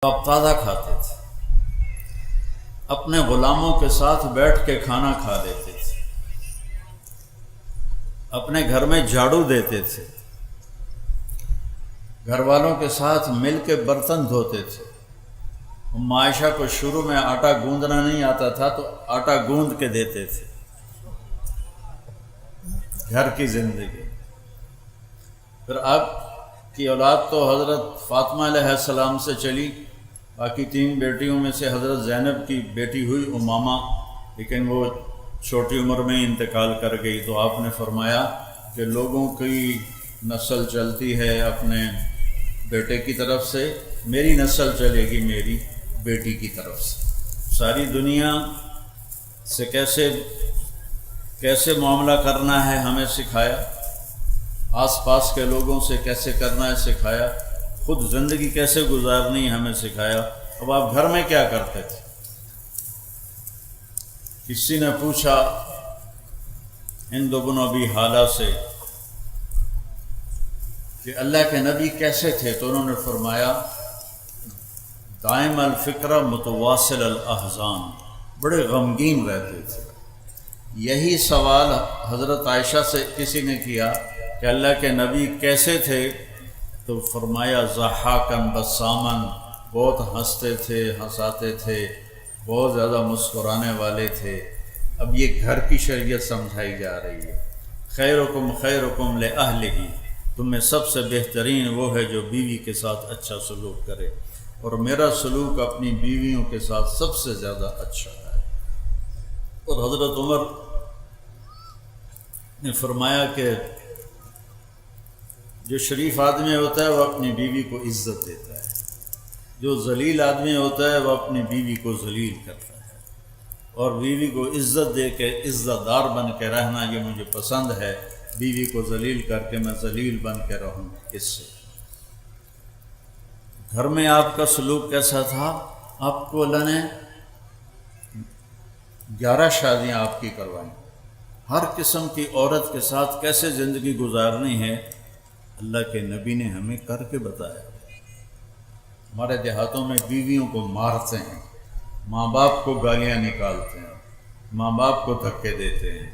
آپ تازہ کھاتے تھے، اپنے غلاموں کے ساتھ بیٹھ کے کھانا کھا لیتے تھے، اپنے گھر میں جھاڑو دیتے تھے، گھر والوں کے ساتھ مل کے برتن دھوتے تھے۔ عائشہ کو شروع میں آٹا گوندنا نہیں آتا تھا تو آٹا گوند کے دیتے تھے۔ گھر کی زندگی۔ پھر آپ کی اولاد تو حضرت فاطمہ علیہ السلام سے چلی، باقی 3 بیٹیوں میں سے حضرت زینب کی بیٹی ہوئی امامہ، لیکن وہ چھوٹی عمر میں انتقال کر گئی۔ تو آپ نے فرمایا کہ لوگوں کی نسل چلتی ہے اپنے بیٹے کی طرف سے، میری نسل چلے گی میری بیٹی کی طرف سے۔ ساری دنیا سے کیسے معاملہ کرنا ہے ہمیں سکھایا، آس پاس کے لوگوں سے کیسے کرنا ہے سکھایا، خود زندگی کیسے گزارنی ہمیں سکھایا۔ اب آپ گھر میں کیا کرتے تھے؟ کسی نے پوچھا ہند بن ابی حالہ سے کہ اللہ کے نبی کیسے تھے، تو انہوں نے فرمایا دائم الفکر متواصل الاحزان، بڑے غمگین رہتے تھے۔ یہی سوال حضرت عائشہ سے کسی نے کیا کہ اللہ کے نبی کیسے تھے، تو فرمایا ضحاکن بسامن، بہت ہنستے تھے، ہنساتے تھے، بہت زیادہ مسکرانے والے تھے۔ اب یہ گھر کی شریعت سمجھائی جا رہی ہے۔ خیرکم خیرکم لأہلہ، تم میں سب سے بہترین وہ ہے جو بیوی کے ساتھ اچھا سلوک کرے، اور میرا سلوک اپنی بیویوں کے ساتھ سب سے زیادہ اچھا ہے۔ اور حضرت عمر نے فرمایا کہ جو شریف آدمی ہوتا ہے وہ اپنی بیوی کو عزت دیتا ہے، جو ذلیل آدمی ہوتا ہے وہ اپنی بیوی کو ذلیل کرتا ہے، اور بیوی کو عزت دے کے عزت دار بن کے رہنا یہ مجھے پسند ہے۔ بیوی کو ذلیل کر کے میں ذلیل بن کے رہوں۔ اس سے گھر میں آپ کا سلوک کیسا تھا؟ آپ کو اللہ نے 11 شادیاں آپ کی کروائیں، ہر قسم کی عورت کے ساتھ کیسے زندگی گزارنی ہے اللہ کے نبی نے ہمیں کر کے بتایا۔ ہمارے دیہاتوں میں بیویوں کو مارتے ہیں، ماں باپ کو گالیاں نکالتے ہیں، ماں باپ کو دھکے دیتے ہیں۔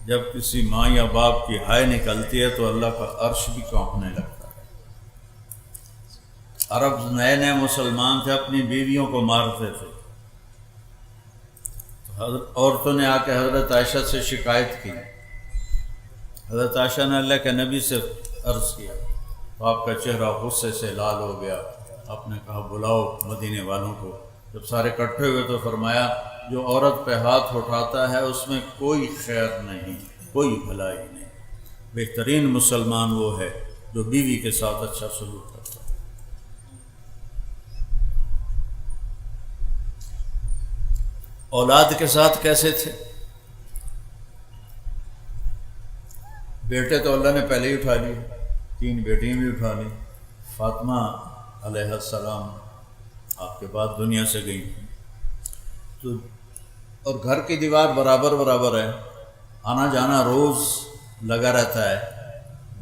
جب کسی ماں یا باپ کی ہائے نکلتی ہے تو اللہ کا عرش بھی کانپنے لگتا ہے۔ عرب نئے نئے مسلمان تھے، اپنی بیویوں کو مارتے تھے۔ عورتوں نے آ کے حضرت عائشہ سے شکایت کی، حضرت عائشہ نے اللہ کے نبی سے عرض کیا تو آپ کا چہرہ غصے سے لال ہو گیا۔ آپ نے کہا بلاؤ مدینے والوں کو۔ جب سارے اکٹھے ہوئے تو فرمایا جو عورت پہ ہاتھ اٹھاتا ہے اس میں کوئی خیر نہیں، کوئی بھلائی نہیں۔ بہترین مسلمان وہ ہے جو بیوی کے ساتھ اچھا سلوک کرتا ہے۔ اولاد کے ساتھ کیسے تھے؟ بیٹے تو اللہ نے پہلے ہی اٹھا لیے، 3 بیٹیاں بھی اٹھا لیں۔ فاطمہ علیہ السلام آپ کے بعد دنیا سے گئی تو، اور گھر کی دیوار برابر ہے، آنا جانا روز لگا رہتا ہے۔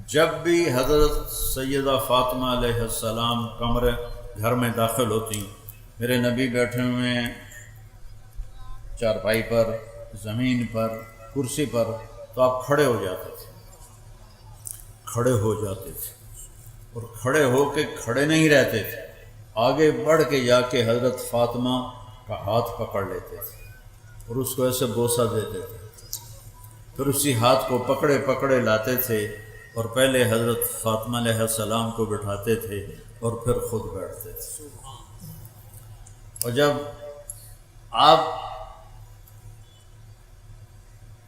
جب بھی حضرت سیدہ فاطمہ علیہ السلام کمرے گھر میں داخل ہوتی، میرے نبی بیٹھے ہوئے ہیں چارپائی پر، زمین پر، کرسی پر، تو آپ کھڑے ہو جاتے تھے، اور کھڑے ہو کے کھڑے نہیں رہتے تھے، آگے بڑھ کے جا کے حضرت فاطمہ کا ہاتھ پکڑ لیتے تھے اور اس کو ایسے بوسہ دیتے تھے، پھر اسی ہاتھ کو پکڑے پکڑے لاتے تھے اور پہلے حضرت فاطمہ علیہ السلام کو بٹھاتے تھے اور پھر خود بیٹھتے تھے۔ اور جب آپ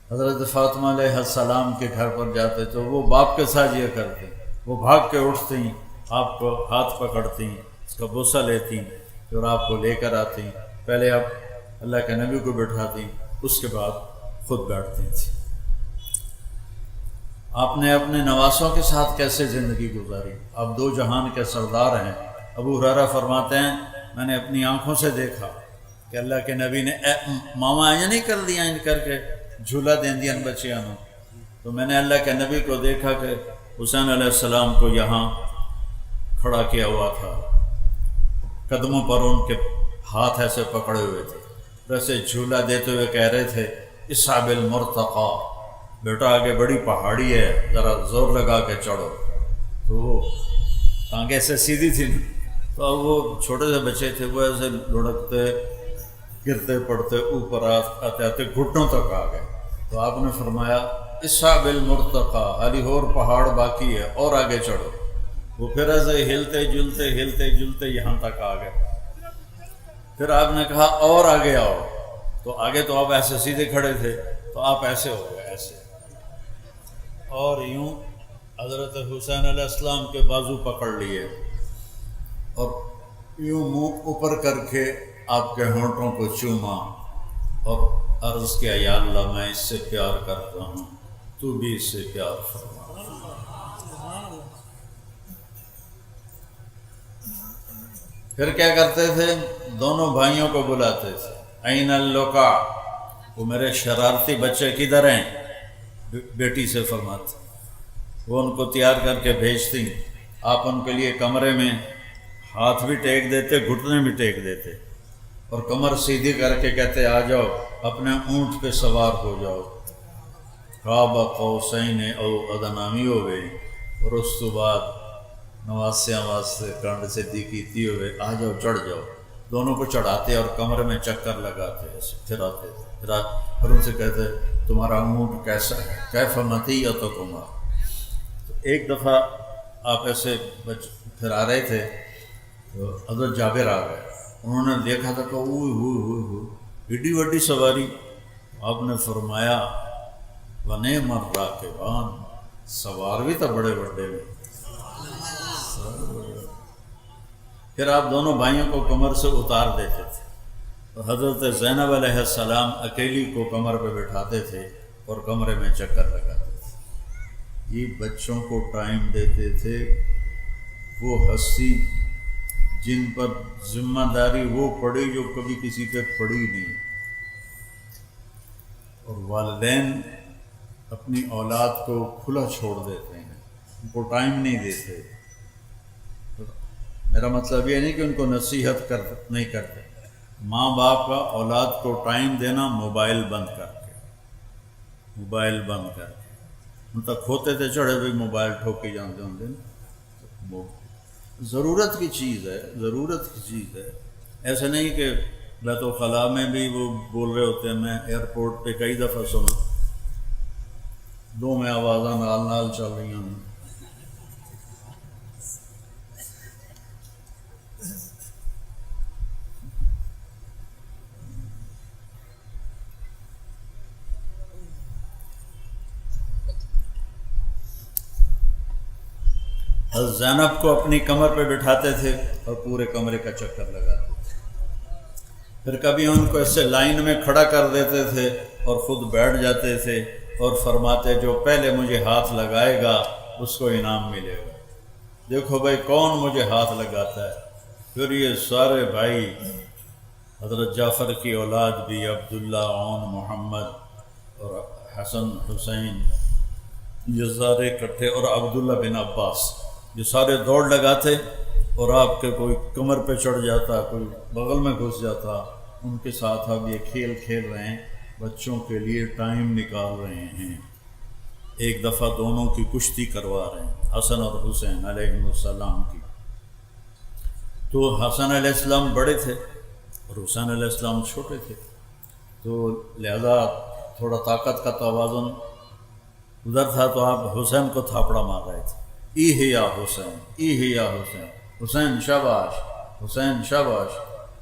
حضرت فاطمہ علیہ السلام کے گھر پر جاتے تو وہ باپ کے ساتھ یہ کرتے، وہ بھاگ کے اٹھتی، آپ کو ہاتھ پکڑتی، اس کا بوسہ لیتی، پھر آپ کو لے کر آتی، پہلے آپ اللہ کے نبی کو بٹھاتی، اس کے بعد خود بیٹھتی تھی۔ آپ نے اپنے نواسوں کے ساتھ کیسے زندگی گزاری؟ آپ 2 جہان کے سردار ہیں۔ ابو ہریرہ فرماتے ہیں میں نے اپنی آنکھوں سے دیکھا کہ اللہ کے نبی نے ماما یہ نہیں کر دیا ان کر کے جھولا دین دیا بچیاں نے، تو میں نے اللہ کے نبی کو دیکھا کہ حسین علیہ السلام کو یہاں کھڑا کیا ہوا تھا، قدموں پر ان کے ہاتھ ایسے پکڑے ہوئے تھے، ویسے جھولا دیتے ہوئے کہہ رہے تھے اصحاب المرتقى، بیٹا آگے بڑی پہاڑی ہے، ذرا زور لگا کے چڑھو۔ تو وہ ٹانگیں ایسے سیدھی تھی، تو اب وہ چھوٹے سے بچے تھے، وہ ایسے لڑکتے گرتے پڑتے اوپر آتے آتے گھٹنوں تک آ گئے۔ تو آپ نے فرمایا اصحاب المرتقى، علی اور پہاڑ باقی ہے، اور آگے چڑھو۔ وہ پھر ایسے ہلتے جلتے یہاں تک آ گئے۔ پھر آپ نے کہا اور آگے آؤ، تو آگے تو آپ ایسے سیدھے کھڑے تھے، تو آپ ایسے ہو گئے ایسے، اور یوں حضرت حسین علیہ السلام کے بازو پکڑ لیے اور یوں منہ اوپر کر کے آپ کے ہونٹوں کو چوما اور عرض کیا یا اللہ میں اس سے پیار کرتا ہوں، تو بھی اس سے پیار فرما۔ پھر کیا کرتے تھے؟ دونوں بھائیوں کو بلاتے تھے، این اللقا، وہ میرے شرارتی بچے کدھر ہیں؟ بیٹی سے فرماتے، وہ ان کو تیار کر کے بھیجتی، آپ ان کے لیے کمرے میں ہاتھ بھی ٹیک دیتے، گھٹنے بھی ٹیک دیتے، اور کمر سیدھی کر کے کہتے آ جاؤ، اپنے اونٹ پہ سوار ہو جاؤ، قاب قوسین او ادنی ہو گئی، اور اس کے بعد نواسیاں واسطے کنڈ سے دی کیتی ہوئے آ جاؤ، چڑھ جاؤ۔ دونوں کو چڑھاتے اور کمرے میں چکر لگاتے، ایسے پھراتے، پھر ان سے کہتے تمہارا اونٹ کیسا ہے، کیف مطیتکما۔ تو ایک دفعہ آپ ایسے پھرا رہے تھے تو حضرت جابر آ گئے، انہوں نے دیکھا تھا کہ ایڈی وڈی سواری۔ آپ نے فرمایا وَنِعْمَ الرَّاكِبَانِ، سوار بھی تو بڑے بڑے میں۔ پھر آپ دونوں بھائیوں کو کمر سے اتار دیتے تھے، تو حضرت زینب علیہ السلام اکیلی کو کمر پہ بٹھاتے تھے اور کمرے میں چکر لگاتے تھے۔ یہ بچوں کو ٹائم دیتے تھے، وہ ہستی جن پر ذمہ داری وہ پڑی جو کبھی کسی پہ پڑی نہیں، اور والدین اپنی اولاد کو کھلا چھوڑ دیتے ہیں، ان کو ٹائم نہیں دیتے۔ میرا مطلب یہ نہیں کہ ان کو نصیحت نہیں کرتے، ماں باپ کا اولاد کو ٹائم دینا موبائل بند کر کے، موبائل بند کر کے، ان تک ہوتے تھے چڑھے بھی موبائل ٹھوکی جانتے ہوں گے۔ ضرورت کی چیز ہے، ضرورت کی چیز ہے، ایسے نہیں کہ بیت الخلاء میں بھی وہ بول رہے ہوتے ہیں، میں ایئرپورٹ پہ کئی دفعہ سنا، دو میں آوازاں نال نال چل رہی ہیں۔ حضرت زینب کو اپنی کمر پہ بٹھاتے تھے اور پورے کمرے کا چکر لگاتے تھے۔ پھر کبھی ان کو ایسے لائن میں کھڑا کر دیتے تھے اور خود بیٹھ جاتے تھے اور فرماتے جو پہلے مجھے ہاتھ لگائے گا اس کو انعام ملے گا۔ دیکھو بھائی کون مجھے ہاتھ لگاتا ہے۔ پھر یہ سارے بھائی، حضرت جعفر کی اولاد بھی، عبداللہ، عون، محمد اور حسن، حسین، یہ سارے اکٹھے، اور عبداللہ بن عباس، یہ سارے دوڑ لگاتے اور آپ کے کوئی کمر پہ چڑھ جاتا، کوئی بغل میں گھس جاتا، ان کے ساتھ اب یہ کھیل کھیل رہے ہیں، بچوں کے لیے ٹائم نکال رہے ہیں۔ ایک دفعہ دونوں کی کشتی کروا رہے ہیں، حسن اور حسین علیہ السلام کی۔ تو حسن علیہ السلام بڑے تھے اور حسین علیہ السلام چھوٹے تھے، تو لہذا تھوڑا طاقت کا توازن ادھر تھا، تو آپ حسین کو تھاپڑا مار رہے تھے، ای یا حسین، ای یا حسین، حسین شاباش، حسین شاباش،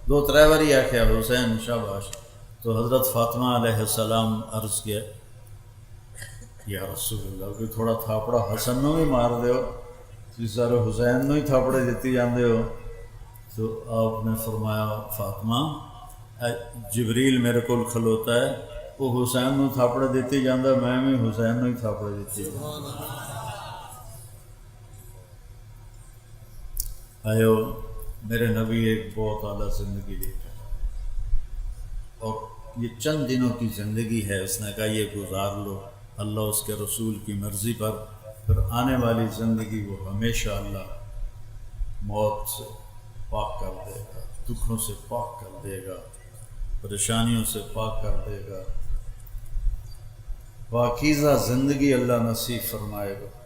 دو ترے باری آخیا حسین شاباش۔ تو حضرت فاطمہ علیہ السلام عرض کیا یا رسول اللہ کہ تھوڑا تھاپڑا حسن نو بھی مار دیو، جس سارے حسین نو ہی تھاپڑے دیتی جاندے ہو۔ تو آپ نے فرمایا فاطمہ جبریل میرے کو کھلوتا ہے، وہ حسین نو تھاپڑے دیتی جاندہ، میں بھی حسین نو ہی تھاپڑے دیتی جاندہ۔ آئیو میرے نبی ایک بہت اعلیٰ زندگی لے کر، اور یہ چند دنوں کی زندگی ہے، اس نے کہا یہ گزار لو اللہ اس کے رسول کی مرضی پر، پھر آنے والی زندگی وہ ہمیشہ اللہ موت سے پاک کر دے گا، دکھوں سے پاک کر دے گا، پریشانیوں سے پاک کر دے گا، پاکیزہ زندگی اللہ نصیب فرمائے گا۔